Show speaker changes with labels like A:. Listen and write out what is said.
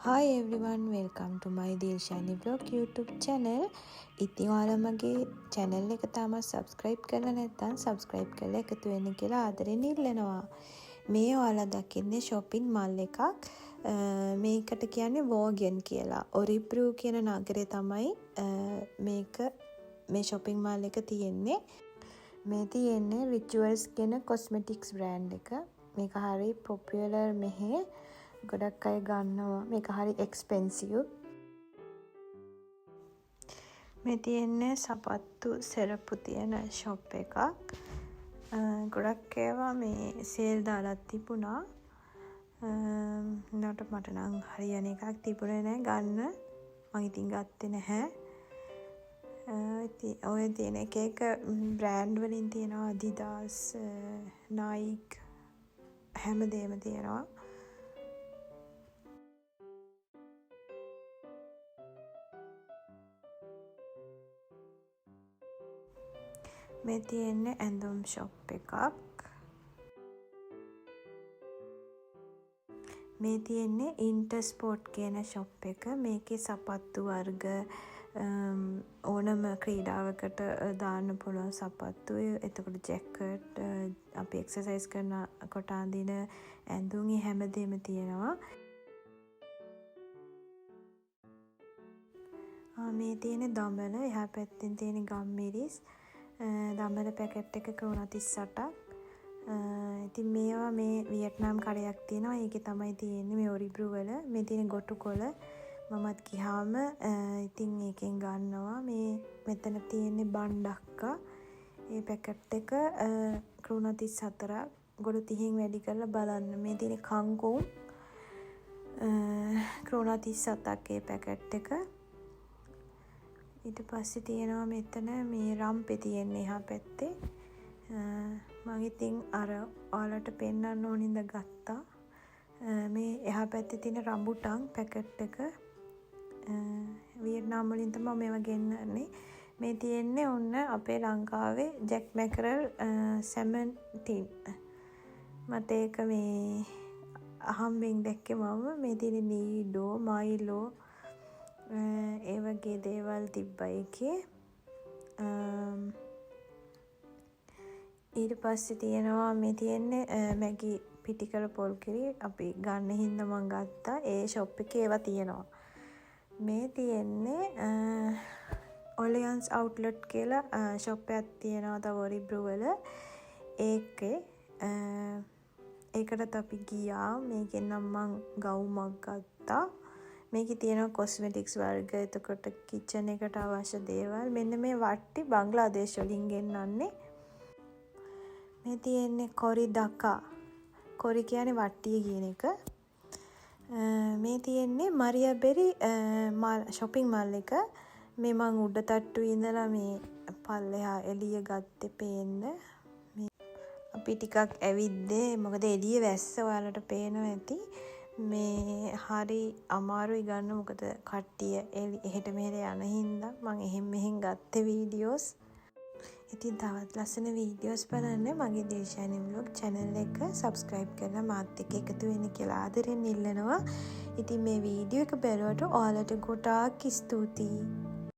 A: Hi everyone, welcome to my Dilshani Vlog YouTube channel. ඉතින් ඔයාලා මගේ channel එක තාම subscribe කරලා නැත්නම් subscribe කරලා එකතු වෙන්න කියලා ආදරෙන් ඉල්ලනවා. මේ ඔයාලා දකින්නේ shopping mall එකක්. මේකට කියන්නේ Wogen කියලා. Örebro කියන නගරේ තමයි මේ shopping mall එක තියෙන්නේ. මේ තියෙන්නේ Rituals කියන cosmetics brand එක. මේක හරි popular මෙහෙ. ගොඩක් අය ගන්නවා. මේක හරි එක්ස්පෙන්සිව්. මේ තියෙන්නේ සපත්තු සෙරප්පු තියෙන ෂොප් එකක්. ගොඩක් ඒවා මේ සේල් දාලා තිබුණා. මට නම් හරියන එකක් තිබුණේ නැහැ ගන්න. මම ඉතින් ගත්තේ නැහැ. ඔය තියෙන එක බ්‍රෑන්ඩ් වලින් තියෙනවා Adidas, Nike හැමදේම තියෙනවා. මේ තියෙන්නේ ඇඳුම් ෂොප් එකක්. මේ තියෙන්නේ ඉන්ටර්ස්පෝර්ට් කියන ෂොප් එක. මේකේ සපත්තු වර්ග ඕනම ක්‍රීඩාවකට දාන්න පුළුවන් සපත්තු. එතකොට ජැකට්, අපි එක්සර්සයිස් කරනකොට අඳින ඇඳුම් හැමදේම තියෙනවා. මේ තියෙන්නේ දඹල. එහා පැත්තෙන් තියෙන ගම්මිරිස්. දඹල පැකට් එක කරුණා 38ක්. ඉතින් මේවා මේ වියට්නාම් කඩයක් තියෙනවා. ඒකේ තමයි තියෙන්නේ මේ Örebro වල. මේ තියෙන ගොටු කොළ මමත් ගියාම ඉතින් ඒකෙන් ගන්නවා. මෙතන තියෙන්නේ බණ්ඩක්කා. ඒ පැකට් එක කරුණා 34ක්. ගොඩ 30න් වැඩි කරලා බලන්න. මේ තියෙන කංකුම් කරුණා 37ක් ඒ පැකට් එක. ඊට පස්සේ තියෙනවා මෙතන මේ රම්පේ තියෙන්නේ එහා පැත්තේ. මම ඉතින් අර ඔයාලට පෙන්වන්න ඕනින්ද ගත්තා. මේ එහා පැත්තේ තියෙන රම්බුටන් පැකට් එක වියට්නාම් වලින් තමයි මේවා ගෙන්නන්නේ. මේ තියෙන්නේ ඔන්න අපේ ලංකාවේ ජැක් මැකරල් සැමන් ටින්. මට ඒක මේ අහම්බෙන් දැක්කේ මම. මේ තියෙන නීඩෝ, මයිලෝ ඒ වගේ දේවල් තිබ්බා එකේ. ඊට පස්සේ තියෙනවා මේ තියෙන්නේ මැගි පිටිකල පොල්කිරි. අපි ගන්න හින්දා මම ගත්තා. ඒ ෂොප් එකේ ඒවා තියෙනවා. මේ තියෙන්නේ ඔලියන්ස් අවුට්ලට් කියලා ෂොප් එකක් තියෙනවා තව Örebro වල. ඒකටත් අපි ගියා. මේකෙන් නම් මං ගවුමක් ගත්තා. මේකේ තියෙනවා කොස්මෙටික්ස් වර්ග, එතකොට කිචන් එකට අවශ්‍ය දේවල්. මෙන්න මේ වට්ටි බංග්ලාදේශ වලින් ගෙන්නන්නේ. මේ තියෙන්නේ කොරි දකා. කොරි කියන්නේ වට්ටිය කියන එක. මේ තියෙන්නේ මරියා බෙරි shopping mall එක. මේ මං උඩ තට්ටුවේ ඉඳලා මේ පල්ලෙහා එළිය ගත්තේ පේන්න. අපි ටිකක් ඇවිද්දේ මොකද එළිය වැස්ස ඔයාලට පේනවා ඇති. මේ හරි අමාරුයි ගන්න මොකද කට්ටිය එහෙට මෙහෙට යන හින්දා මම එහෙන් මෙහෙන් ගත්තේ වීඩියෝස්. ඉතින් තවත් ලස්සන වීඩියෝස් බලන්න මගේ Dilshani Vlog channel එක subscribe කරලා මාත් එක්ක එකතු වෙන්න කියලා ආදරෙන් ඉල්ලනවා. ඉතින් මේ වීඩියෝ එක බලුවට ඔයාලට ගොඩාක් ස්තුතියි.